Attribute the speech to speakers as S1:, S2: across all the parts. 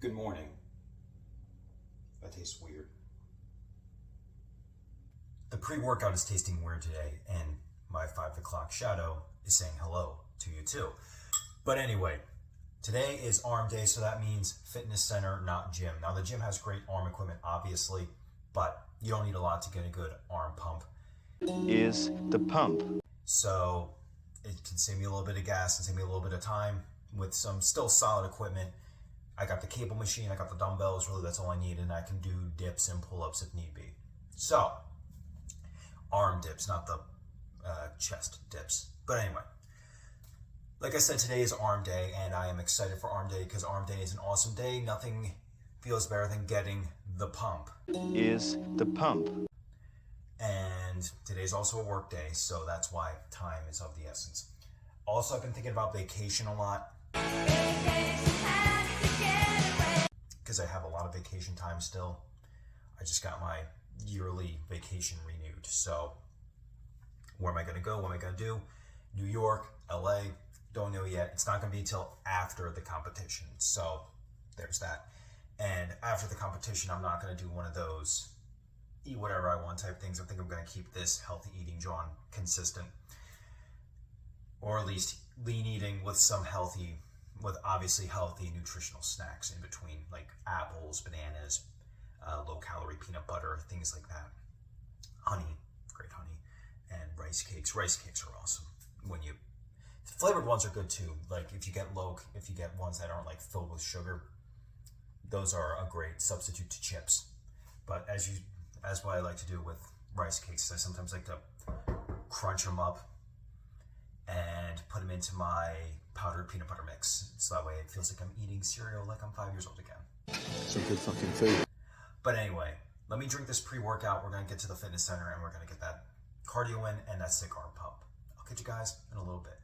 S1: Good morning. That tastes weird. The pre-workout is tasting weird today, and my 5 o'clock shadow is saying hello to you too. But anyway, today is arm day, so that means fitness center, not gym. Now the gym has great arm equipment, obviously, but you don't need a lot to get a good arm pump.
S2: Is the pump.
S1: So it can save me a little bit of gas and save me a little bit of time with some still solid equipment. I got the cable machine, I got the dumbbells, really that's all I need, and I can do dips and pull-ups if need be. So, arm dips, not the chest dips. But anyway, like I said, today is arm day, and I am excited for arm day because arm day is an awesome day. Nothing feels better than getting the pump.
S2: Is the pump.
S1: And today's also a work day, so that's why time is of the essence. Also, I've been thinking about vacation a lot because I have a lot of vacation time still. I just got my yearly vacation renewed. So, where am I going to go? What am I going to do? New York, LA, don't know yet. It's not going to be until after the competition. So, there's that. And after the competition, I'm not going to do one of those eat whatever I want type things. I think I'm going to keep this healthy eating John consistent. Or at least lean eating with obviously healthy nutritional snacks in between, like apples, bananas, low calorie peanut butter, things like that. Honey, great honey, and rice cakes. Rice cakes are awesome. Flavored ones are good too. Like if you get ones that aren't like filled with sugar, those are a great substitute to chips. But as what I like to do with rice cakes, I sometimes like to crunch them up and put them into my powdered peanut butter mix. So that way it feels like I'm eating cereal like I'm 5 years old again.
S3: Some good fucking food.
S1: But anyway, let me drink this pre-workout. We're going to get to the fitness center and we're going to get that cardio in and that sick arm pump. I'll catch you guys in a little bit.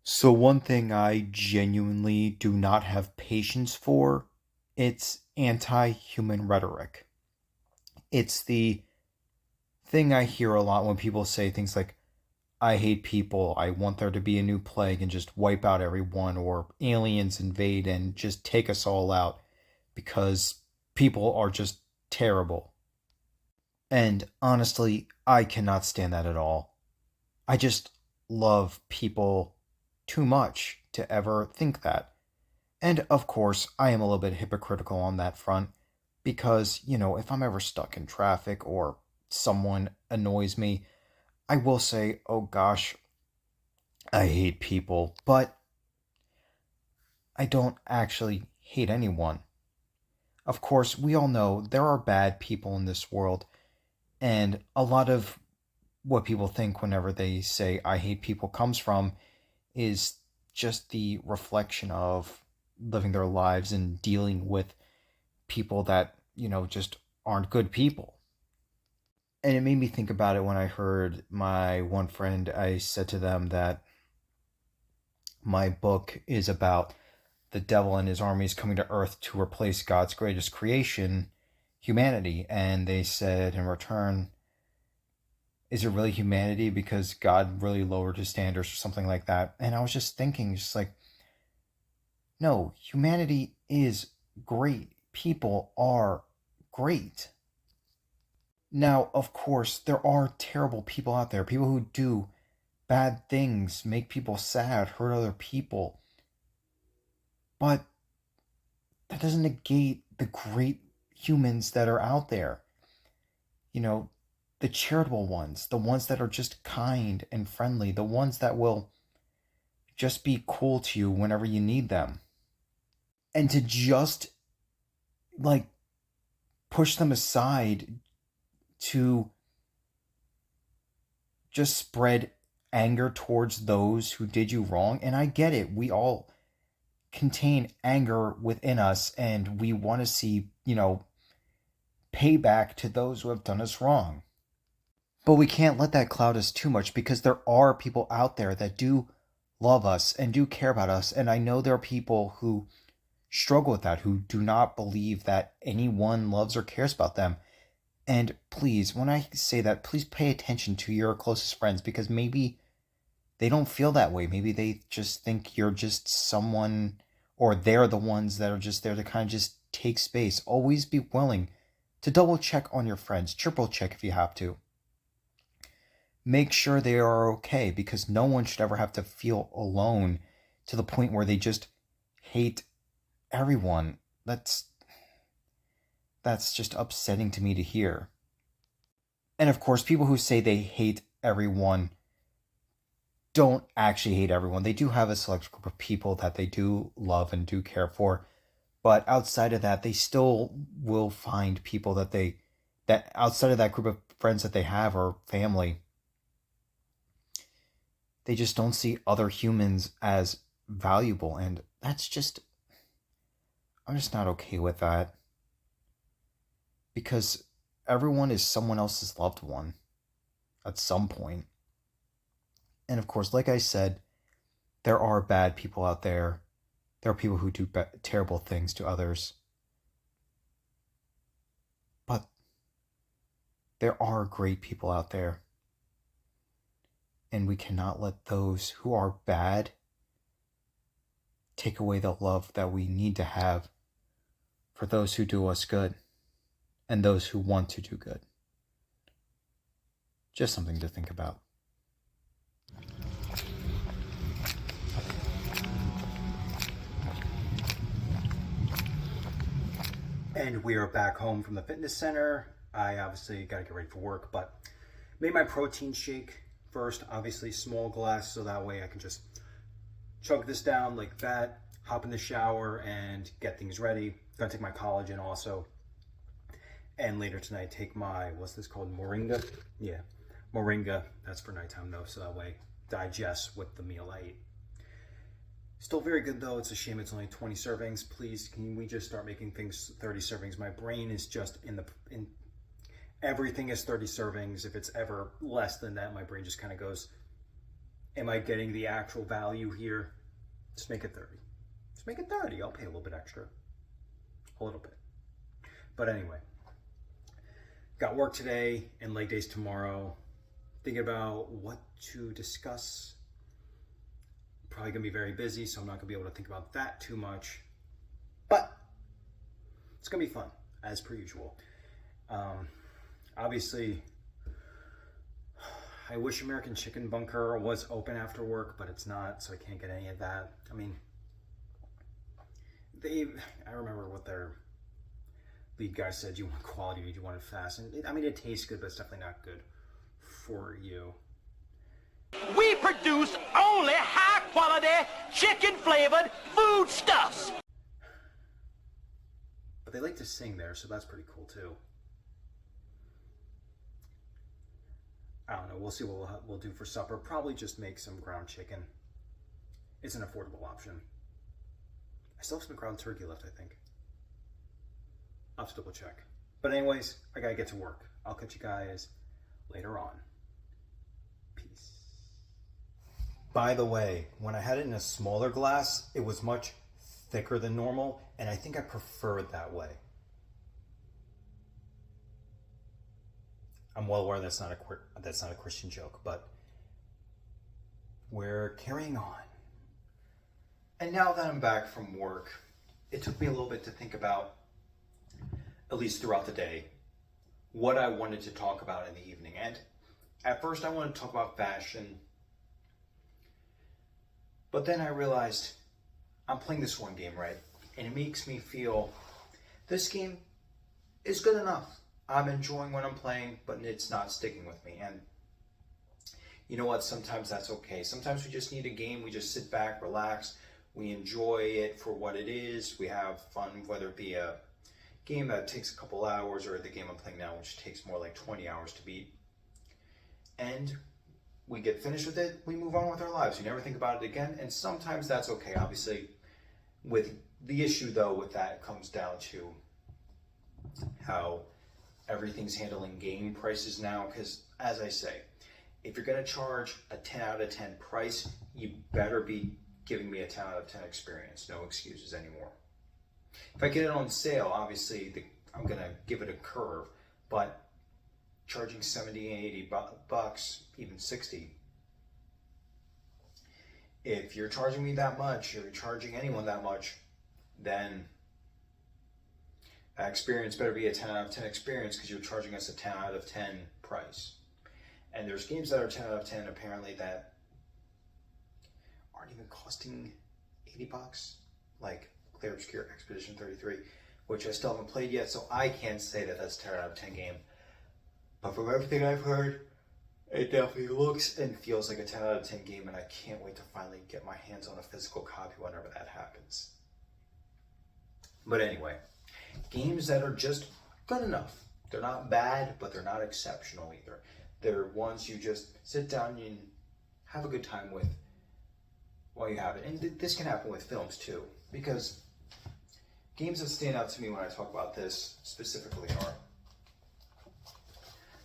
S4: So one thing I genuinely do not have patience for, it's anti-human rhetoric. It's the thing I hear a lot when people say things like, I hate people, I want there to be a new plague and just wipe out everyone, or aliens invade and just take us all out because people are just terrible. And honestly, I cannot stand that at all. I just love people too much to ever think that. And of course, I am a little bit hypocritical on that front because, if I'm ever stuck in traffic or someone annoys me, I will say, oh gosh, I hate people, but I don't actually hate anyone. Of course, we all know there are bad people in this world, and a lot of what people think whenever they say I hate people comes from is just the reflection of living their lives and dealing with people that, just aren't good people. And it made me think about it when I heard my one friend, I said to them that my book is about the devil and his armies coming to Earth to replace God's greatest creation, humanity. And they said in return, is it really humanity because God really lowered his standards or something like that? And I was just thinking, just like, no, humanity is great. People are great. Now, of course, there are terrible people out there, people who do bad things, make people sad, hurt other people. But that doesn't negate the great humans that are out there. You know, the charitable ones, the ones that are just kind and friendly, the ones that will just be cool to you whenever you need them. And to just, like, push them aside to just spread anger towards those who did you wrong. And I get it. We all contain anger within us and we want to see, payback to those who have done us wrong. But we can't let that cloud us too much because there are people out there that do love us and do care about us. And I know there are people who struggle with that, who do not believe that anyone loves or cares about them. And please, when I say that, please pay attention to your closest friends because maybe they don't feel that way. Maybe they just think you're just someone, or they're the ones that are just there to kind of just take space. Always be willing to double check on your friends, triple check if you have to. Make sure they are okay, because no one should ever have to feel alone to the point where they just hate everyone. That's just upsetting to me to hear. And of course, people who say they hate everyone don't actually hate everyone. They do have a select group of people that they do love and do care for. But outside of that, they still will find people that outside of that group of friends that they have or family, they just don't see other humans as valuable. And I'm just not okay with that. Because everyone is someone else's loved one at some point. And of course, like I said, there are bad people out there. There are people who do terrible things to others. But there are great people out there. And we cannot let those who are bad take away the love that we need to have for those who do us good and those who want to do good. Just something to think about. And we are back home from the fitness center. I obviously got to get ready for work, but made my protein shake first, obviously small glass, so that way I can just chug this down like that, hop in the shower and get things ready. Gonna take my collagen also. And later tonight take my, what's this called, moringa? Yeah, moringa. That's for nighttime though, so that way digest with the meal I eat. Still very good though. It's a shame it's only 20 servings. Please, can we just start making things 30 servings? My brain is just in everything is 30 servings. If it's ever less than that, my brain just kind of goes, am I getting the actual value here? Just make it 30. Just make it 30. I'll pay a little bit extra. A little bit. But anyway, got work today and leg days tomorrow. Thinking about what to discuss. Probably gonna be very busy, so I'm not gonna be able to think about that too much. But it's gonna be fun, as per usual. Obviously, I wish American Chicken Bunker was open after work, but it's not, so I can't get any of that. I mean, I remember what their lead guy said, do you want quality or do you want it fast? And it tastes good, but it's definitely not good for you.
S3: We produce only high-quality, chicken-flavored foodstuffs.
S1: But they like to sing there, so that's pretty cool too. I don't know. We'll see what we'll do for supper. Probably just make some ground chicken. It's an affordable option. I still have some ground turkey left, I think. I'll have to double check. But anyways, I gotta get to work. I'll catch you guys later on. Peace. By the way, when I had it in a smaller glass, it was much thicker than normal, and I think I prefer it that way. I'm well aware that's not a Christian joke, but we're carrying on. And now that I'm back from work, it took me a little bit to think about, at least throughout the day, what I wanted to talk about in the evening. And at first I wanted to talk about fashion, but then I realized I'm playing this one game, right? And it makes me feel this game is good enough. I'm enjoying what I'm playing, but it's not sticking with me. And you know what? Sometimes that's okay. Sometimes we just need a game. We just sit back, relax. We enjoy it for what it is. We have fun, whether it be a game that takes a couple hours or the game I'm playing now, which takes more like 20 hours to beat. And we get finished with it. We move on with our lives. We never think about it again. And sometimes that's okay. Obviously, with the issue, though, with that comes down to how everything's handling game prices now, because as I say, if you're going to charge a 10 out of 10 price, you better be giving me a 10 out of 10 experience. No excuses anymore. If I get it on sale, obviously I'm going to give it a curve, but charging 70, 80 bucks, even 60, if you're charging me that much, or you're charging anyone that much, then that experience better be a 10 out of 10 experience, because you're charging us a 10 out of 10 price. And there's games that are 10 out of 10 apparently that aren't even costing $80, like Clear Obscure Expedition 33, which I still haven't played yet, so I can't say that that's a 10 out of 10 game. But from everything I've heard, it definitely looks and feels like a 10 out of 10 game, and I can't wait to finally get my hands on a physical copy whenever that happens. But anyway, games that are just good enough. They're not bad, but they're not exceptional either. They're ones you just sit down and have a good time with while you have it. And this can happen with films too, because games that stand out to me when I talk about this specifically are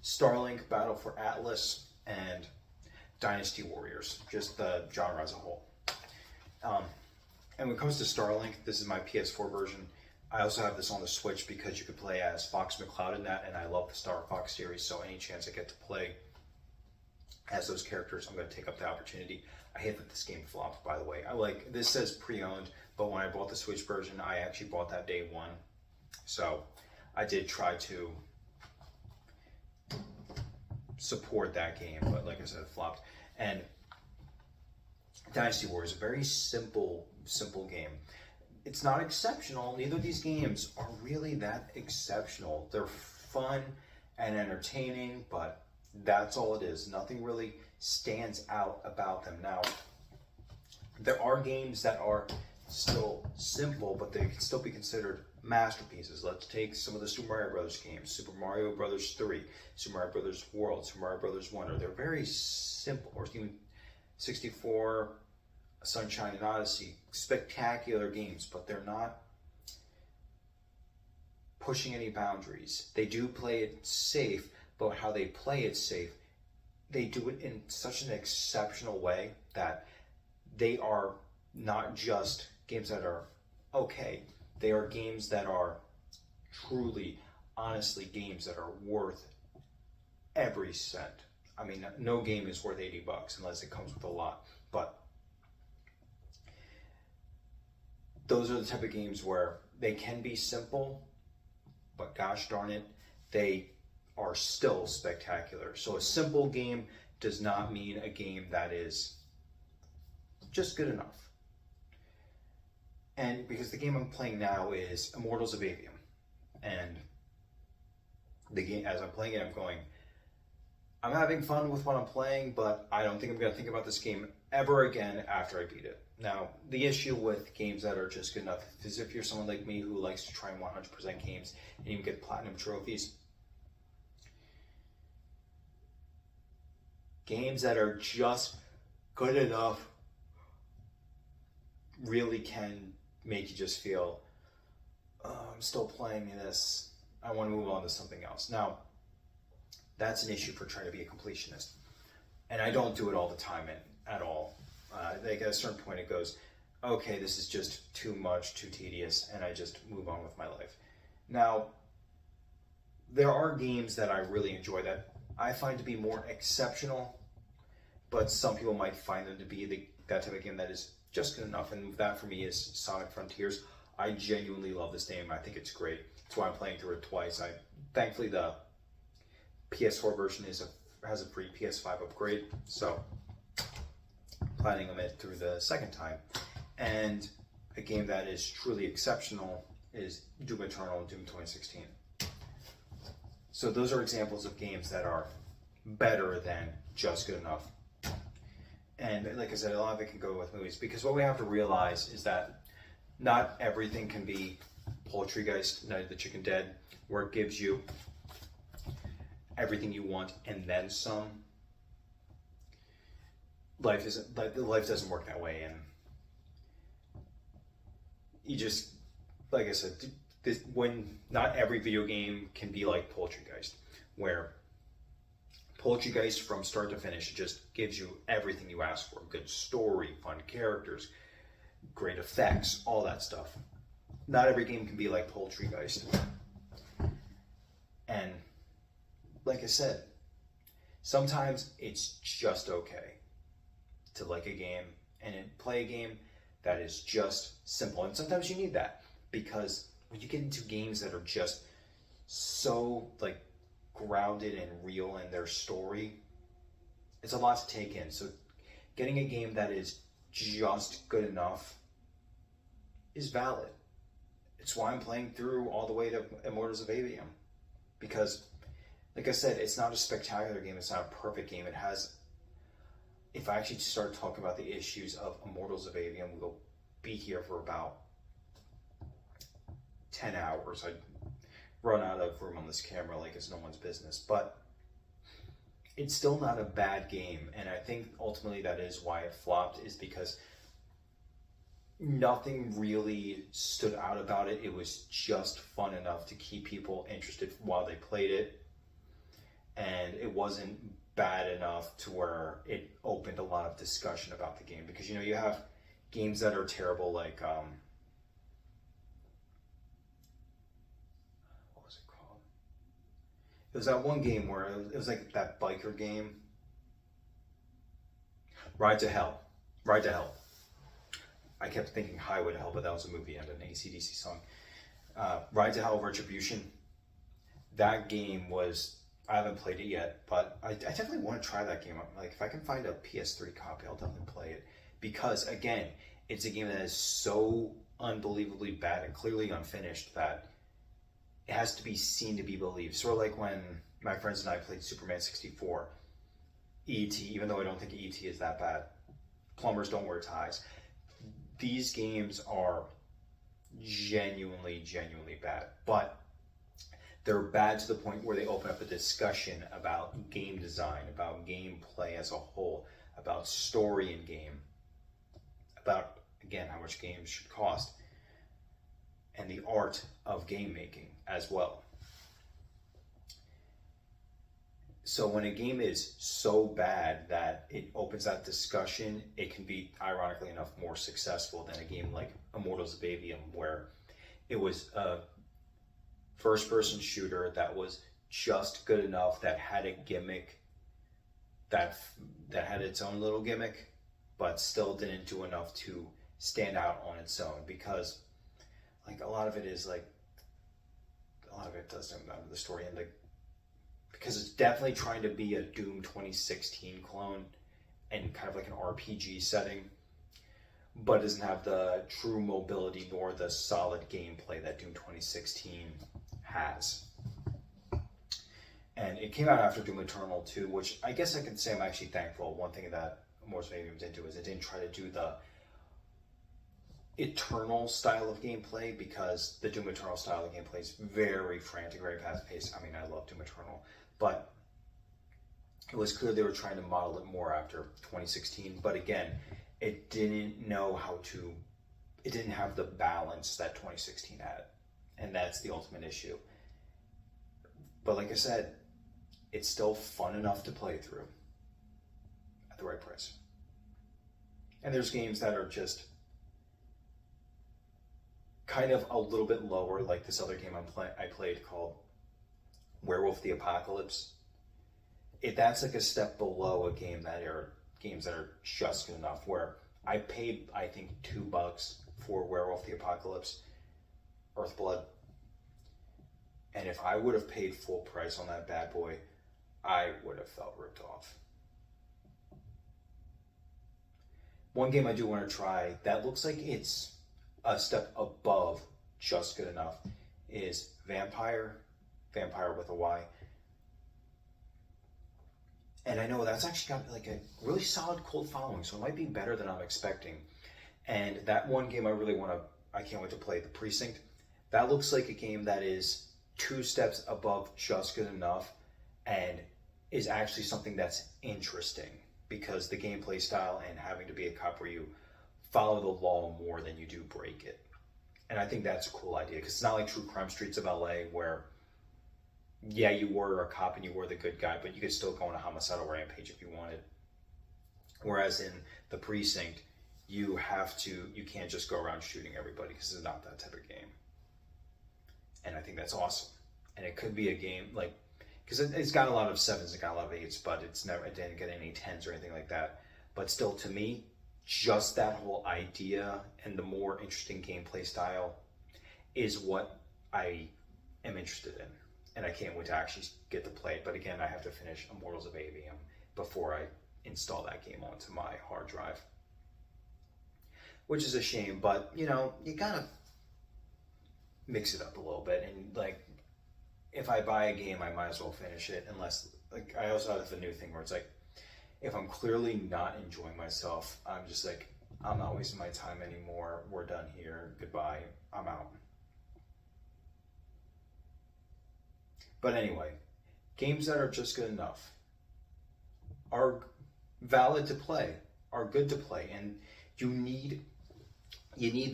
S1: Starlink, Battle for Atlas, and Dynasty Warriors, just the genre as a whole. And when it comes to Starlink, this is my PS4 version. I also have this on the Switch because you could play as Fox McCloud in that, and I love the Star Fox series, so any chance I get to play as those characters, I'm going to take up the opportunity. I hate that this game flopped, by the way. This says pre-owned, but when I bought the Switch version, I actually bought that day one. So I did try to support that game, but like I said, it flopped. And Dynasty Warriors is a very simple game. It's not exceptional. Neither of these games are really that exceptional. They're fun and entertaining, but that's all it is. Nothing really stands out about them. Now, there are games that are still simple, but they can still be considered masterpieces. Let's take some of the Super Mario Brothers games. Super Mario Brothers 3, Super Mario Brothers World, Super Mario Brothers Wonder. They're very simple. Or even 64, Sunshine and Odyssey. Spectacular games, but they're not pushing any boundaries. They do play it safe, but how they play it safe, they do it in such an exceptional way that they are not just games that are okay. They are games that are truly, honestly, games that are worth every cent. I mean, no game is worth $80 unless it comes with a lot. But those are the type of games where they can be simple, but gosh darn it, they are still spectacular. So a simple game does not mean a game that is just good enough. And because the game I'm playing now is Immortals of Avium, and the game, as I'm playing it, I'm having fun with what I'm playing, but I don't think I'm going to think about this game ever again after I beat it. Now, the issue with games that are just good enough is if you're someone like me who likes to try 100% games and even get platinum trophies, games that are just good enough really can make you just feel, oh, I'm still playing this. I want to move on to something else. Now, that's an issue for trying to be a completionist. And I don't do it all the time at all. Like at a certain point it goes, okay, this is just too much, too tedious, and I just move on with my life. Now, there are games that I really enjoy that I find to be more exceptional, but some people might find them to be that type of game that is just good enough, and that for me is Sonic Frontiers. I genuinely love this game. I think it's great. That's why I'm playing through it twice. Thankfully, the PS4 version has a free PS5 upgrade, so planning on it through the second time. And a game that is truly exceptional is Doom Eternal and Doom 2016. So those are examples of games that are better than just good enough. And like I said, a lot of it can go with movies, because what we have to realize is that not everything can be Poultrygeist, Night of the Chicken Dead, where it gives you everything you want and then some. Life doesn't work that way, and you just, like I said, when not every video game can be like Poultrygeist, where Poultrygeist from start to finish just gives you everything you ask for: good story, fun characters, great effects, all that stuff. Not every game can be like Poultrygeist. And like I said, sometimes it's just okay to like a game and play a game that is just simple. And sometimes you need that, because when you get into games that are just so like grounded and real in their story, it's a lot to take in. So getting a game that is just good enough is valid. It's why I'm playing through all the way to Immortals of Aveum, because like I said, it's not a spectacular game, it's not a perfect game. It has, if I actually start talking about the issues of Immortals of Aveum, we'll be here for about 10 hours. I'd run out of room on this camera like it's no one's business, but it's still not a bad game. And I think ultimately that is why it flopped, is because nothing really stood out about it. It was just fun enough to keep people interested while they played it, and it wasn't bad enough to where it opened a lot of discussion about the game. Because, you know, you have games that are terrible, like what was it called? It was that one game where it was like that biker game, Ride to Hell. I kept thinking Highway to Hell, but that was a movie and an AC/DC song. Ride to Hell Retribution. That game was, I haven't played it yet, but I definitely want to try that game. Like, if I can find a PS3 copy, I'll definitely play it. Because, again, it's a game that is so unbelievably bad and clearly unfinished that it has to be seen to be believed. Sort of like when my friends and I played Superman 64. E.T., even though I don't think E.T. is that bad. Plumbers Don't Wear Ties. These games are genuinely bad. But they're bad to the point where they open up a discussion about game design, about gameplay as a whole, about story in game, about, again, how much games should cost, and the art of game making as well. So when a game is so bad that it opens that discussion, it can be, ironically enough, more successful than a game like Immortals of Aveum, where it was a first-person shooter that was just good enough, that had a gimmick, that had its own little gimmick, but still didn't do enough to stand out on its own. Because, like, a lot of it does come down to the story, and because it's definitely trying to be a Doom 2016 clone and kind of like an RPG setting, but doesn't have the true mobility nor the solid gameplay that Doom 2016 has. And it came out after Doom Eternal 2, which I guess I can say I'm actually thankful. One thing that Immortals of Aveum didn't do is it didn't try to do the Eternal style of gameplay, because the Doom Eternal style of gameplay is very frantic, very fast-paced. I mean, I love Doom Eternal, but it was clear they were trying to model it more after 2016. But again, it didn't know how to, it didn't have the balance that 2016 had, and that's the ultimate issue. But like I said, it's still fun enough to play through at the right price. And there's games that are just kind of a little bit lower, like this other game I played called Werewolf the Apocalypse. That's like a step below a game that are games that are just good enough, where I paid, I think, $2 for Werewolf the Apocalypse Earthblood. And if I would have paid full price on that bad boy, I would have felt ripped off. One game I do want to try that looks like it's a step above just good enough is Vampire with a Y. And I know that's actually got like a really solid cult following, so it might be better than I'm expecting. And that one game I can't wait to play, The Precinct. That looks like a game that is 2 steps above just good enough and is actually something that's interesting, because the gameplay style and having to be a cop where you follow the law more than you do break it. And I think that's a cool idea, because it's not like True Crime Streets of LA where, yeah, you were a cop and you were the good guy, but you could still go on a homicidal rampage if you wanted. Whereas in The Precinct, you can't just go around shooting everybody, because it's not that type of game. And I think that's awesome. And it could be a game, like, because it's got a lot of 7s, it got a lot of 8s, but it didn't get any 10s or anything like that. But still, to me, just that whole idea and the more interesting gameplay style is what I am interested in. And I can't wait to actually get to play it. But again, I have to finish Immortals of Aveum before I install that game onto my hard drive. Which is a shame, but you know, you gotta mix it up a little bit. And like, if I buy a game, I might as well finish it. Unless, like, I also have the new thing where it's like, if I'm clearly not enjoying myself, I'm just like, I'm not wasting my time anymore. We're done here. Goodbye. I'm out. But anyway, games that are just good enough are valid to play, are good to play, and you need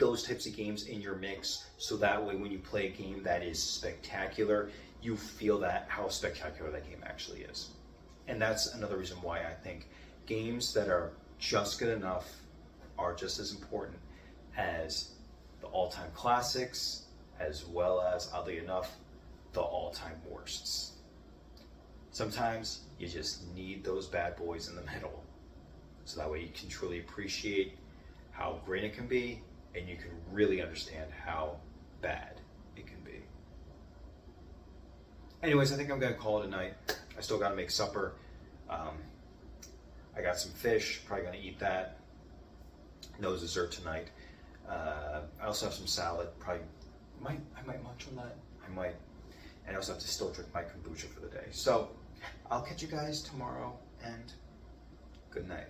S1: those types of games in your mix, so that way when you play a game that is spectacular, you feel that how spectacular that game actually is. And that's another reason why I think games that are just good enough are just as important as the all-time classics, as well as, oddly enough, the all-time worsts. Sometimes you just need those bad boys in the middle, so that way you can truly appreciate how great it can be, and you can really understand how bad it can be. Anyways, I think I'm gonna call it a night. I still gotta make supper. I got some fish, probably gonna eat that. No dessert tonight. I also have some salad, probably, I might munch on that. I might. And I also have to still drink my kombucha for the day. So, I'll catch you guys tomorrow, and good night.